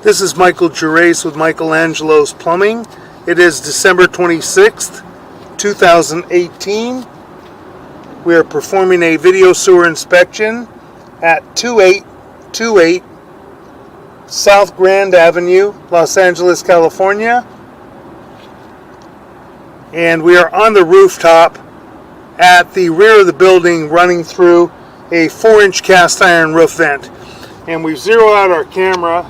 This is Michael Gervais with Michelangelo's Plumbing. It is December 26th, 2018. We are performing a video sewer inspection at 2828 South Grand Avenue, Los Angeles, California. And we are on the rooftop at the rear of the building running through a 4-inch cast iron roof vent. And we've zeroed out our camera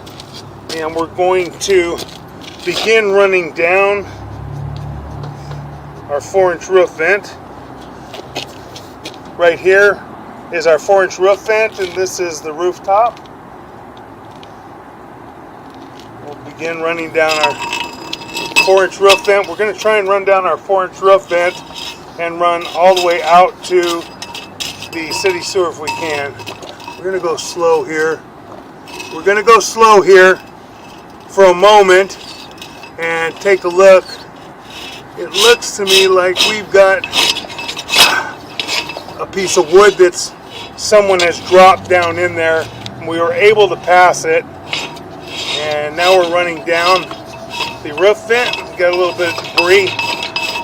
and we're going to begin running down our 4-inch roof vent. Right here is our 4-inch roof vent, and this is the rooftop. We'll begin running down our 4-inch roof vent. We're going to try and run down our 4-inch roof vent and run all the way out to the city sewer if we can. We're going to go slow here. We're going to go slow here for a moment and take a look. It looks to me like we've got a piece of wood that's someone has dropped down in there, and we were able to pass it. And now we're running down the roof vent. We've got a little bit of debris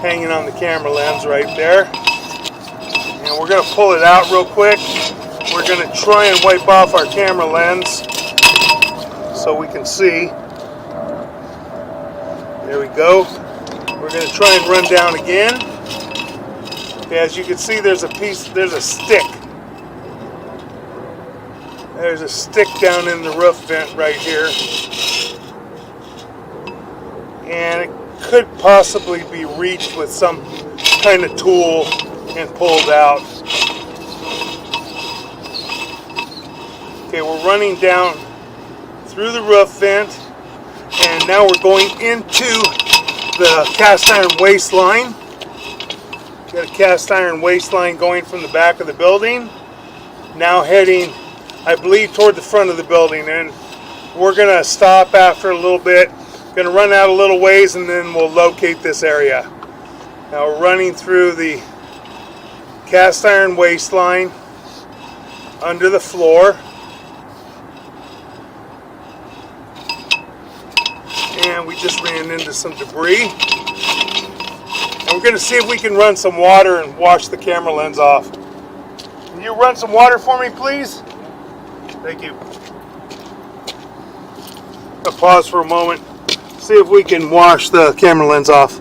hanging on the camera lens right there. And we're going to pull it out real quick. We're going to try and wipe off our camera lens so we can see. There we go. We're going to try and run down again. Okay, as you can see, there's a stick. There's a stick down in the roof vent right here. And it could possibly be reached with some kind of tool and pulled out. Okay, we're running down through the roof vent, and now we're going into the cast iron waste line. Got a cast iron waste line going from the back of the building, now heading, I believe, toward the front of the building, and we're going to stop after a little bit. Going to run out a little ways and then we'll locate this area. Now we're running through the cast iron waste line under the floor. And we just ran into some debris. And we're going to see if we can run some water and wash the camera lens off. Can you run some water for me, please? Thank you. I'll pause for a moment. See if we can wash the camera lens off.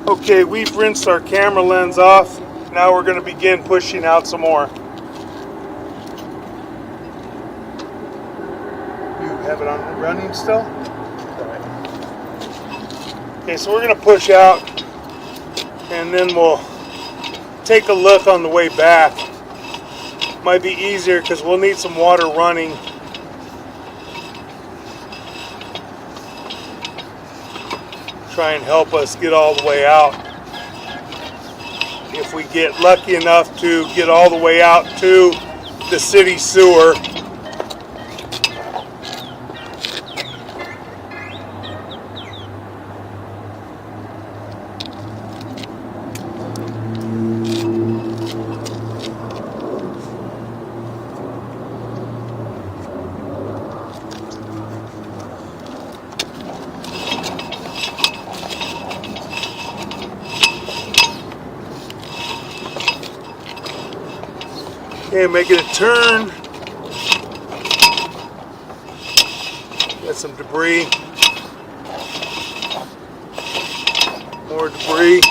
Okay, we've rinsed our camera lens off. Now we're going to begin pushing out some more. You have it on running still? Okay, so we're going to push out and then we'll take a look on the way back. Might be easier because we'll need some water running. Try and help us get all the way out. If we get lucky enough to get all the way out to the city sewer, Okay, making a turn. Got some debris. More debris.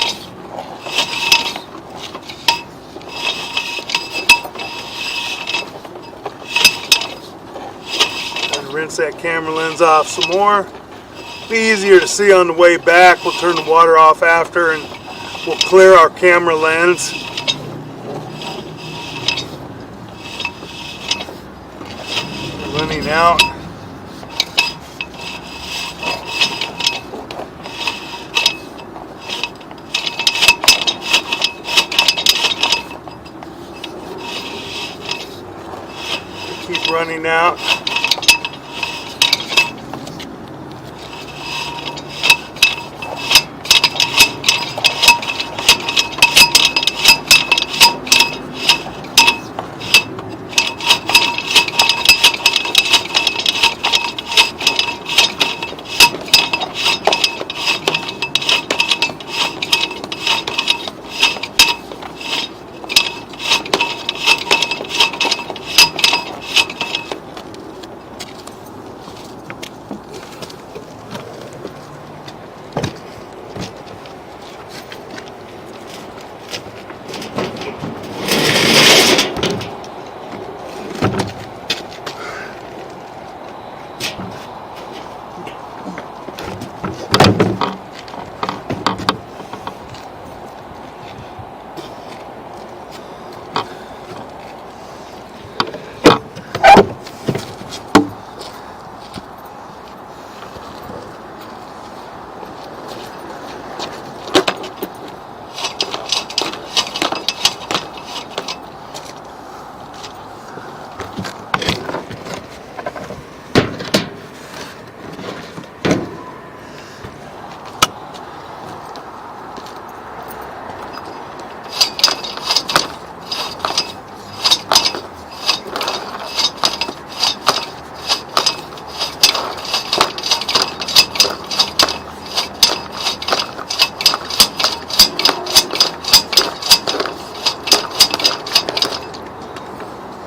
And rinse that camera lens off some more. Be easier to see on the way back. We'll turn the water off after and we'll clear our camera lens. Running out. Keep running out.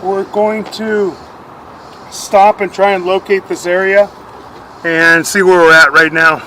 We're going to stop and try and locate this area and see where we're at right now.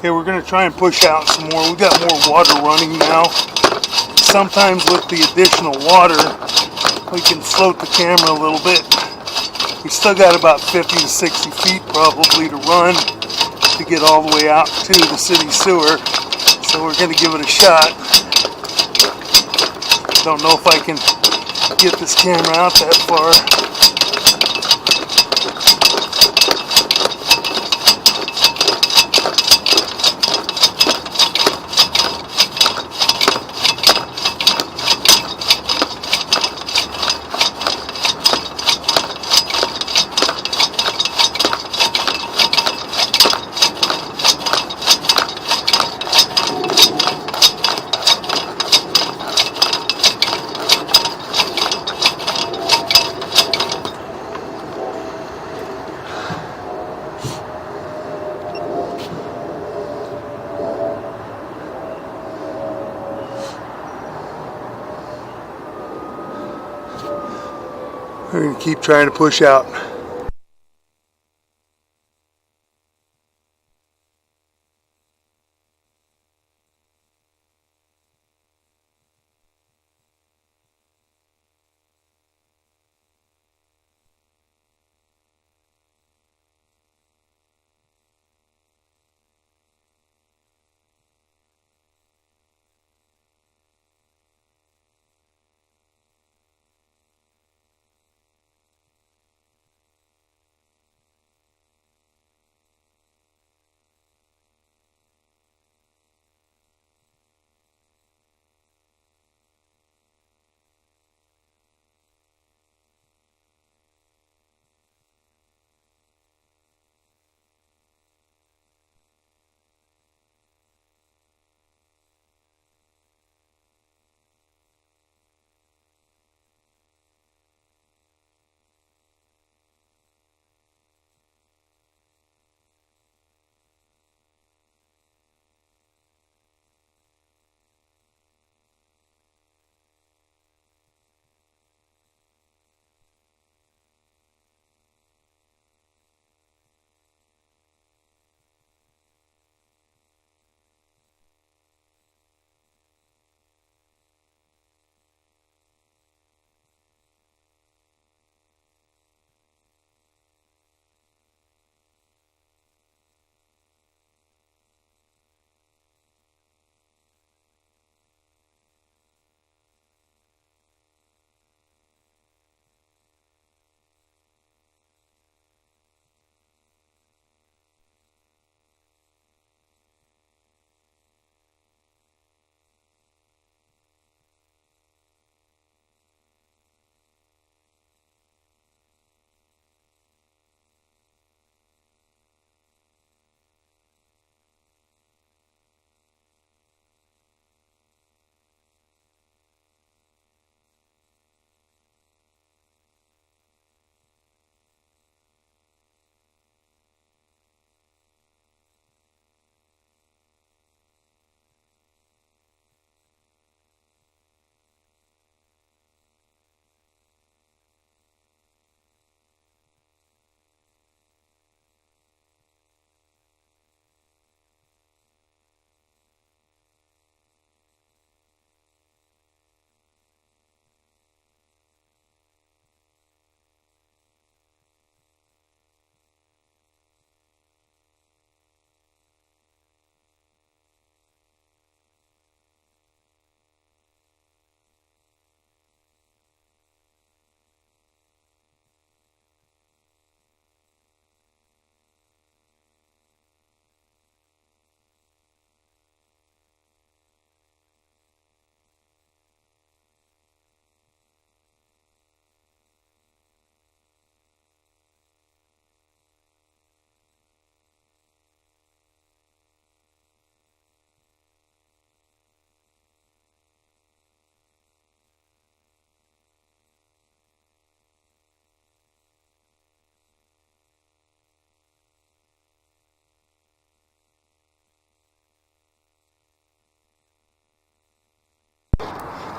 Okay, we're going to try and push out some more. We've got more water running now. Sometimes with the additional water, we can float the camera a little bit. We still got about 50 to 60 feet probably to run to get all the way out to the city sewer. So we're going to give it a shot. Don't know if I can get this camera out that far. We're going to keep trying to push out.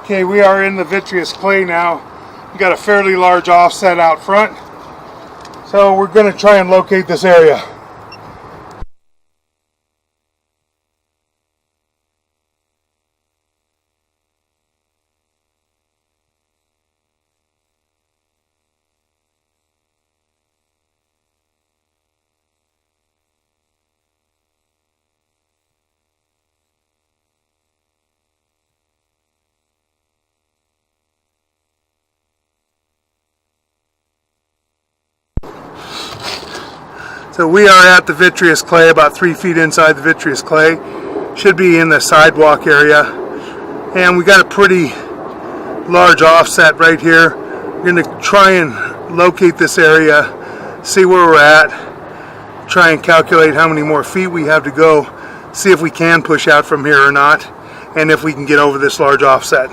Okay, we are in the vitreous clay now. We got a fairly large offset out front. So we're going to try and locate this area. So we are at the vitreous clay, about 3 feet inside the vitreous clay. Should be in the sidewalk area. And we got a pretty large offset right here. We're going to try and locate this area, see where we're at, try and calculate how many more feet we have to go, see if we can push out from here or not, and if we can get over this large offset.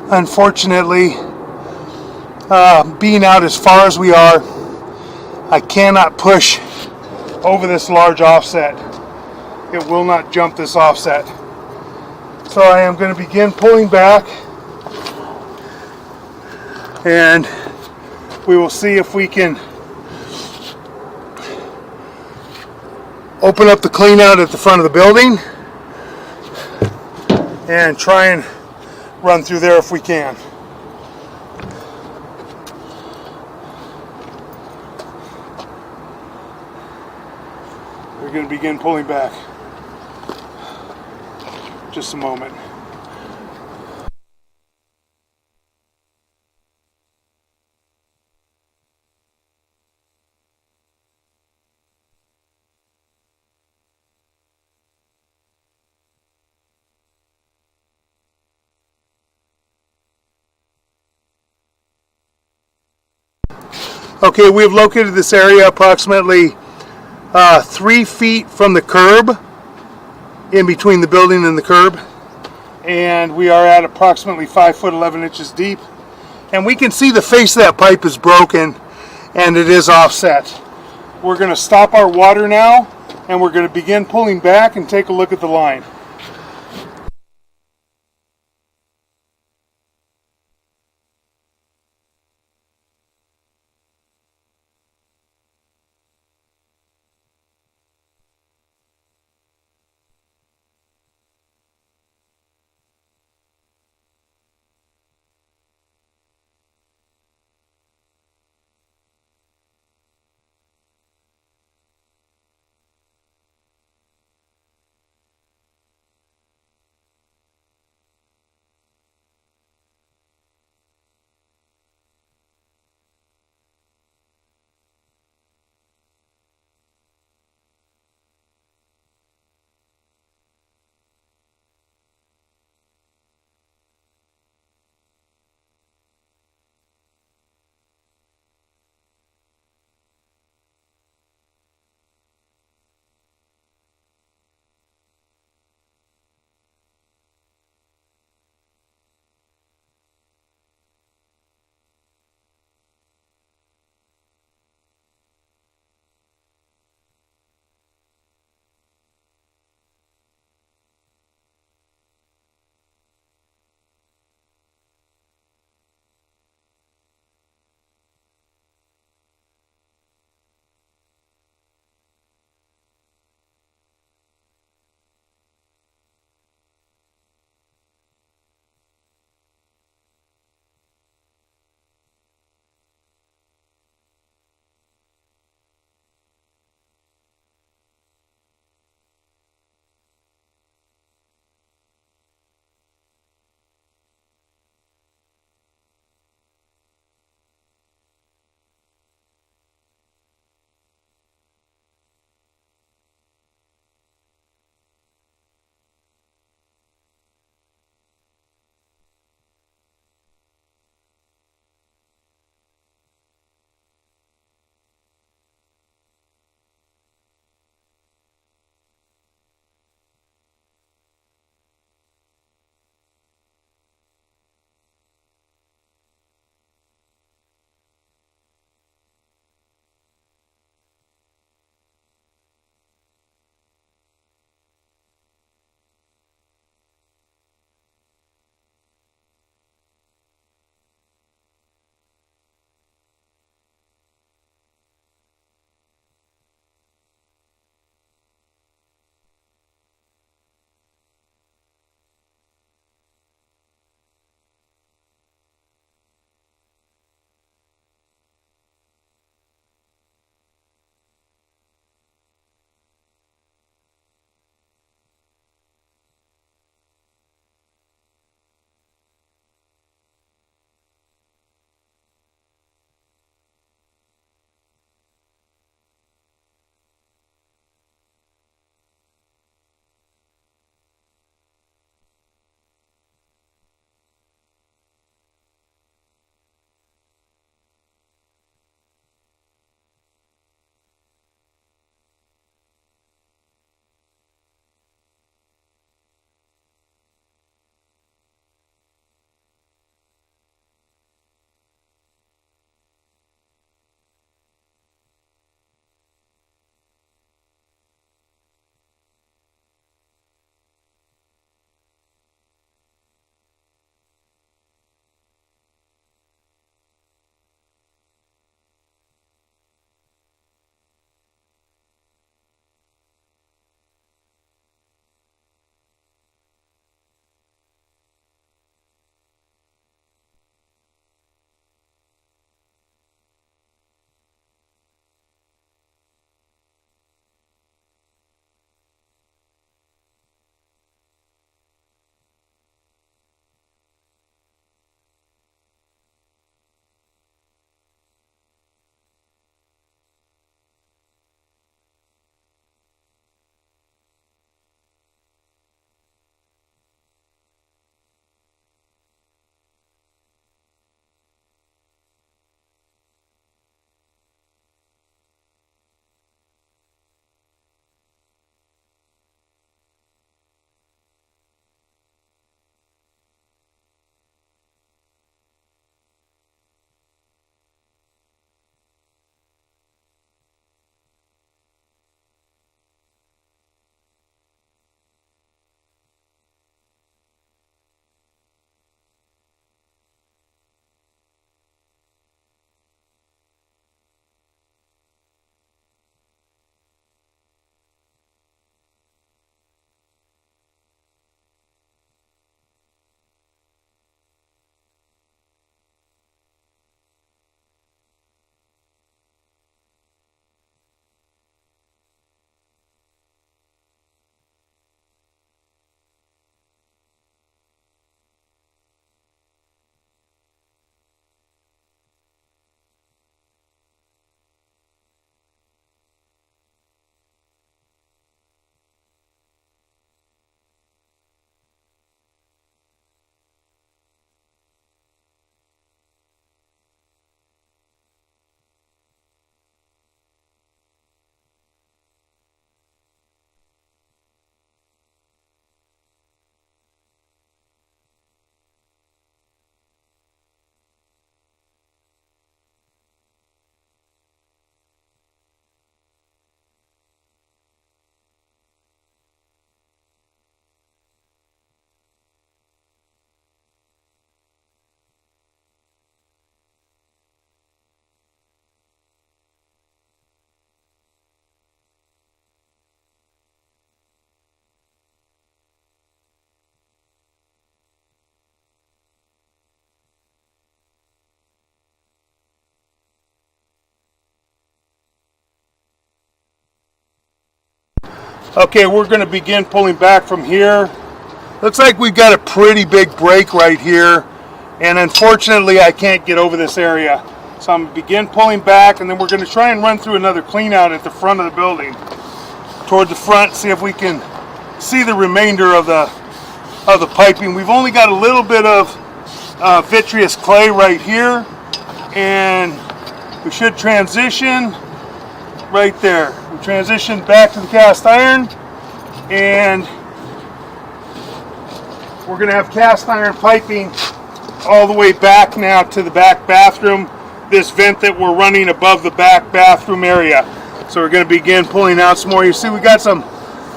Unfortunately, being out as far as we are, I cannot push over this large offset. It will not jump this offset. So I am going to begin pulling back, and we will see if we can open up the clean out at the front of the building and try and run through there if we can. We're going to begin pulling back. Just a moment. Okay, we've located this area approximately 3 feet from the curb. in between the building and the curb. And we are at approximately 5 foot 11 inches deep. And we can see the face of that pipe is broken and it is offset. We're going to stop our water now and we're going to begin pulling back and take a look at the line. Okay, we're going to begin pulling back from here. Looks like we've got a pretty big break right here, and unfortunately I can't get over this area. So I'm going to begin pulling back, and then we're going to try and run through another clean out at the front of the building. Toward the front, see if we can see the remainder of the piping. We've only got a little bit of vitreous clay right here, and we should transition right there. We transition back to the cast iron, and we're going to have cast iron piping all the way back now to the back bathroom, this vent that we're running above the back bathroom area. So we're going to begin pulling out some more. You see we got some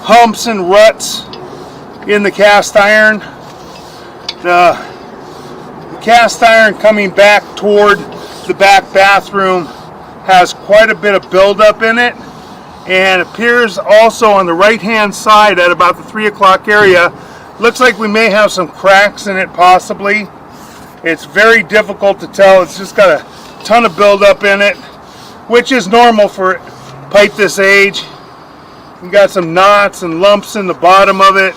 humps and ruts in the cast iron. The cast iron coming back toward the back bathroom has quite a bit of buildup in it, and appears also on the right hand side at about the 3 o'clock area. Looks like we may have some cracks in it possibly. It's very difficult to tell. It's just got a ton of buildup in it, which is normal for a pipe this age. We got some knots and lumps in the bottom of it.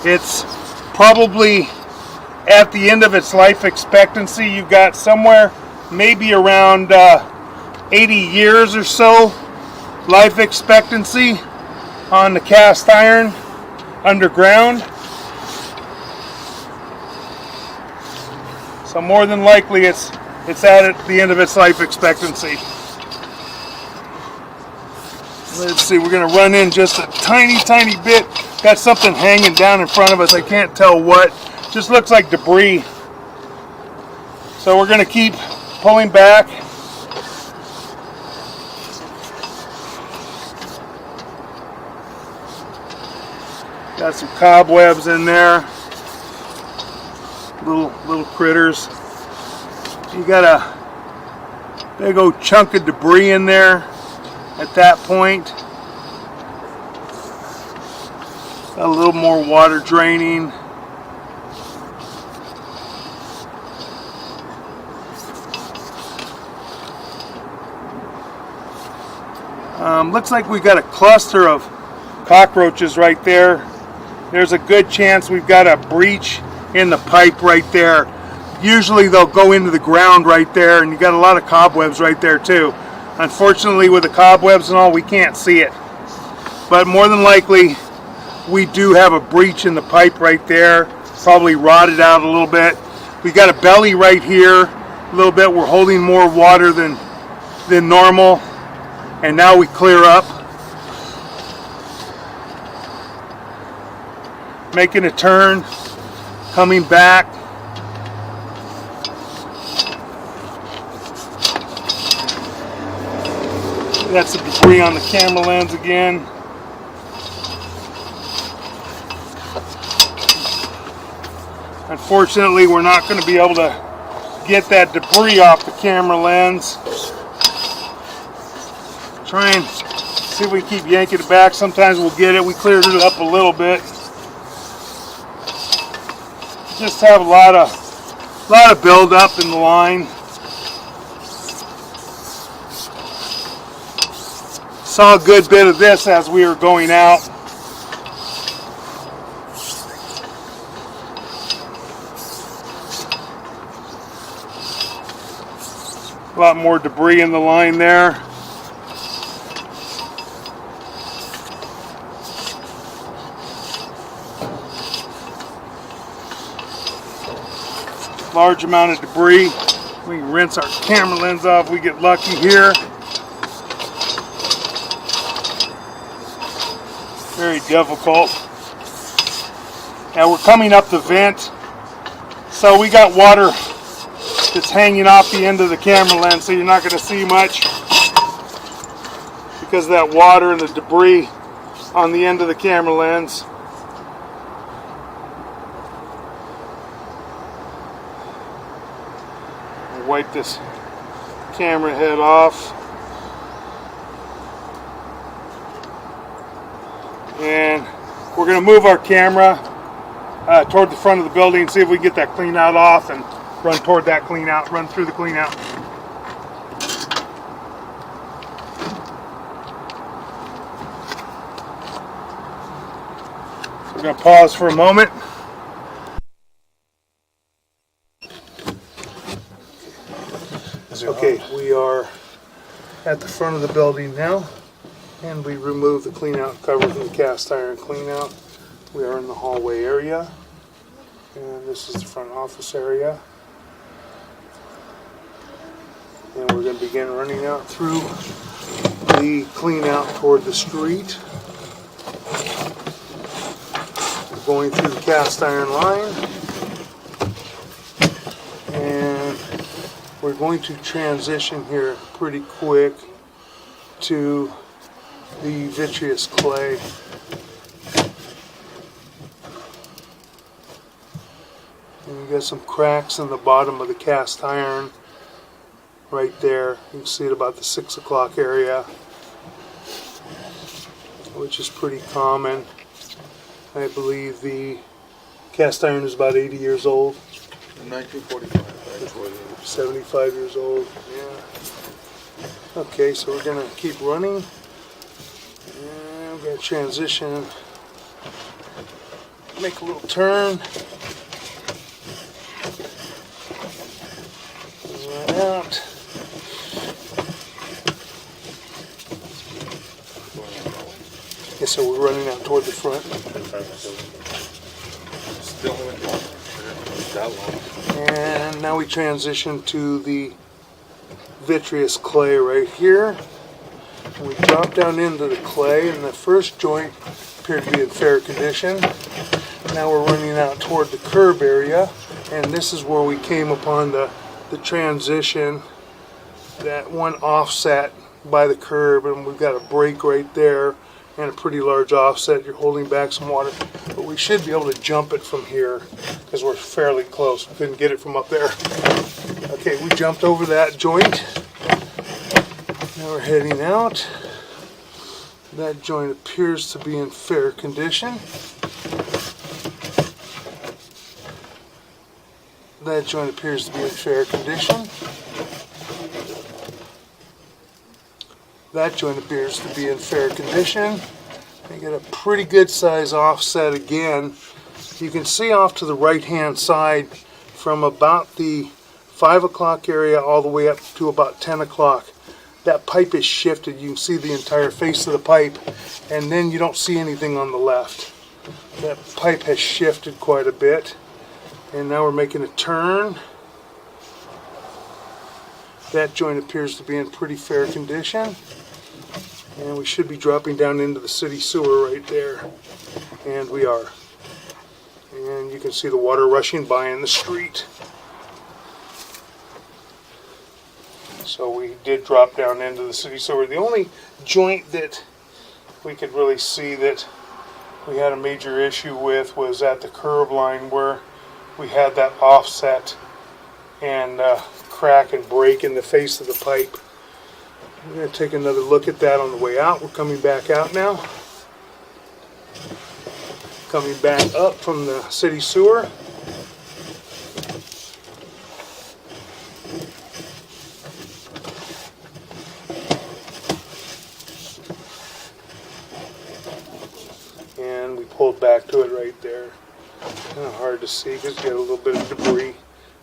It's probably at the end of its life expectancy. You've got somewhere maybe around 80 years or so life expectancy on the cast iron underground. So more than likely it's at the end of its life expectancy. Let's see, we're going to run in just a tiny bit. Got something hanging down in front of us. I can't tell what. Just looks like debris. So we're going to keep pulling back. Got some cobwebs in there. Little critters. You got a big old chunk of debris in there at that point. Got a little more water draining. Looks like we got a cluster of cockroaches right there. There's a good chance we've got a breach in the pipe right there. Usually they'll go into the ground right there, and you got a lot of cobwebs right there too. Unfortunately, with the cobwebs and all, we can't see it. But more than likely, we do have a breach in the pipe right there. Probably rotted out a little bit. We got a belly right here a little bit. We're holding more water than normal. And now we clear up. Making a turn, coming back. Got some debris on the camera lens again. Unfortunately, we're not going to be able to get that debris off the camera lens. Try and see if we keep yanking it back. Sometimes we'll get it. We cleared it up a little bit. Just have a lot of buildup in the line. Saw a good bit of this as we were going out. A lot more debris in the line there. Large amount of debris. We can rinse our camera lens off. We get lucky here. Very difficult. Now we're coming up the vent, so we got water that's hanging off the end of the camera lens, so you're not going to see much because of that water and the debris on the end of the camera lens. Wipe this camera head off, and we're going to move our camera toward the front of the building, see if we can get that clean out off and run toward that clean out, run through the clean out. We're going to pause for a moment. Okay, we are at the front of the building now, and we removed the clean out cover from the cast iron clean out. We are in the hallway area, and this is the front office area. And we're going to begin running out through the clean out toward the street. We're going through the cast iron line, and we're going to transition here pretty quick to the vitreous clay. And you got some cracks in the bottom of the cast iron right there. You can see it about the 6 o'clock area, which is pretty common. I believe the cast iron is about 80 years old. 1945. 75 years old, yeah. Okay, so we're going to keep running. And we're going to transition, make a little turn. Run out. Yeah, so we're running out toward the front. Still in that long. And now we transition to the vitreous clay right here. And we drop down into the clay, and the first joint appeared to be in fair condition. Now we're running out toward the curb area, and this is where we came upon the transition, that one offset by the curb, and we've got a break right there and a pretty large offset. You're holding back some water, but we should be able to jump it from here because we're fairly close. We couldn't get it from up there. Okay, we jumped over that joint. Now we're heading out. That joint appears to be in fair condition. That joint appears to be in fair condition. That joint appears to be in fair condition. You get a pretty good size offset again. You can see off to the right hand side from about the 5 o'clock area all the way up to about 10 o'clock. That pipe is shifted. You can see the entire face of the pipe, and then you don't see anything on the left. That pipe has shifted quite a bit. And now we're making a turn. That joint appears to be in pretty fair condition. And we should be dropping down into the city sewer right there. And we are. And you can see the water rushing by in the street. So we did drop down into the city sewer. The only joint that we could really see that we had a major issue with was at the curb line, where we had that offset and crack and break in the face of the pipe. We're going to take another look at that on the way out. We're coming back out now. Coming back up from the city sewer. And we pulled back to it right there. Kind of hard to see because you got a little bit of debris,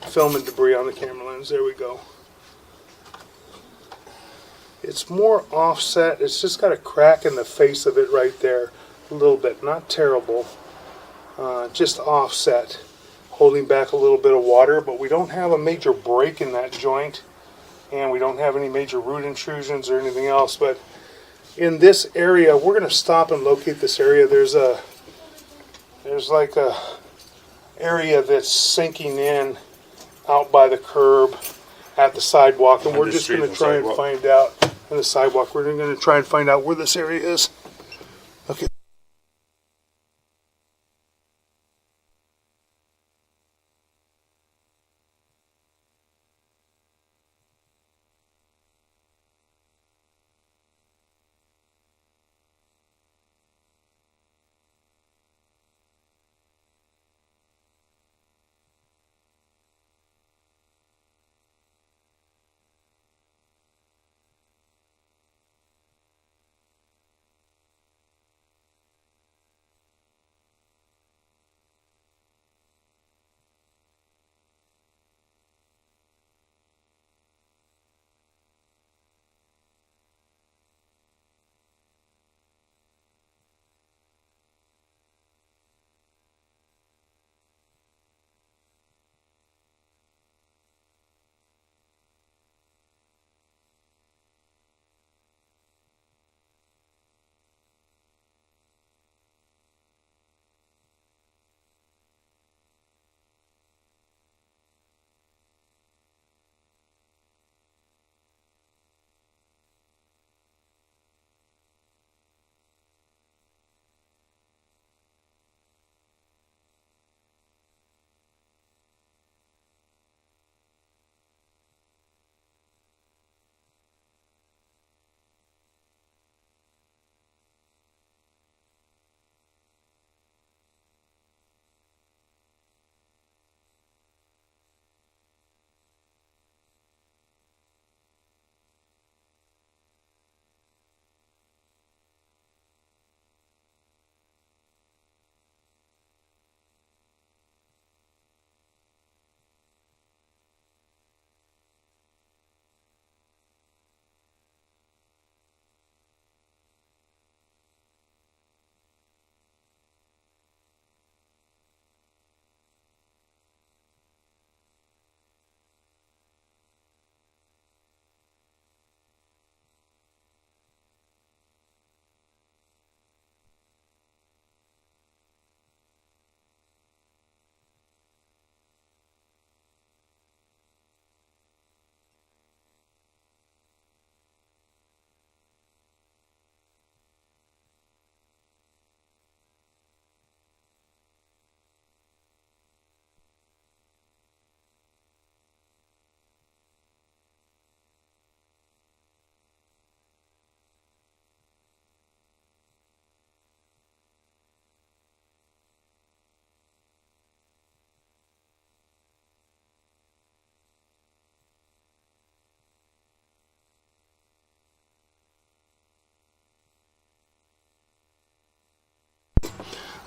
film and debris on the camera lens. There we go. It's more offset. It's just got a crack in the face of it right there. A little bit. Not terrible. Just offset. Holding back a little bit of water, but we don't have a major break in that joint. And we don't have any major root intrusions or anything else. But in this area, we're going to stop and locate this area. There's like a area that's sinking in out by the curb at the sidewalk, and we're just going to try and find out on the sidewalk. We're going to try and find out where this area is. Okay.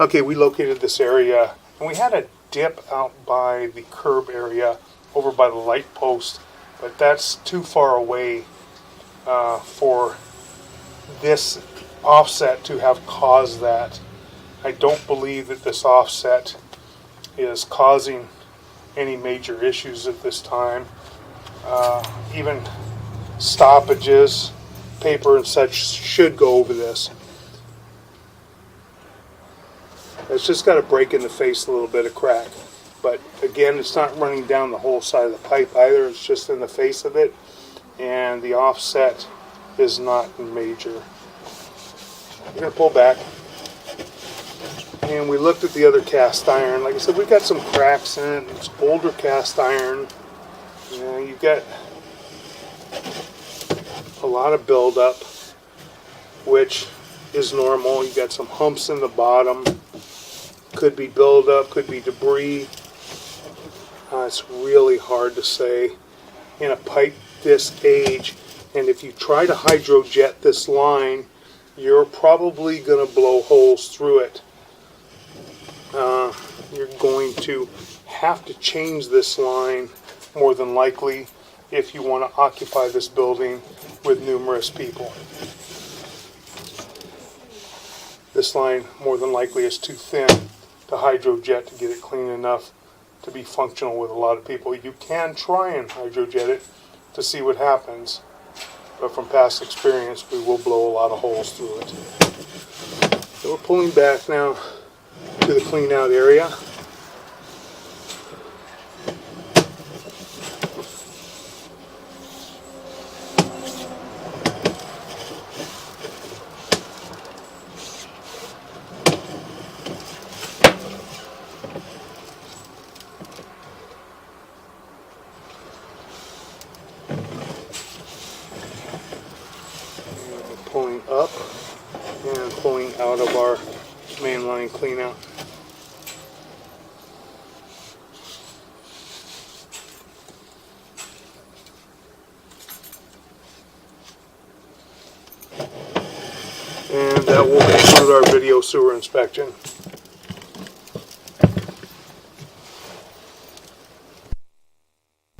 Okay, we located this area, and we had a dip out by the curb area over by the light post, but that's too far away for this offset to have caused that. I don't believe that this offset is causing any major issues at this time. Even stoppages, paper and such should go over this. It's just got a break in the face, a little bit of crack. But again, it's not running down the whole side of the pipe either. It's just in the face of it. And the offset is not major. We're going to pull back. And we looked at the other cast iron. Like I said, we've got some cracks in it. It's older cast iron. You've got a lot of buildup, which is normal. You've got some humps in the bottom. Could be buildup, could be debris. It's really hard to say in a pipe this age. And if you try to hydrojet this line, you're probably going to blow holes through it. You're going to have to change this line more than likely if you want to occupy this building with numerous people. This line more than likely is too thin to hydrojet to get it clean enough to be functional with a lot of people. You can try and hydrojet it to see what happens, but from past experience we will blow a lot of holes through it. So we're pulling back now to the clean out area. Pulling up and pulling out of our main line clean out. And that will conclude our video sewer inspection.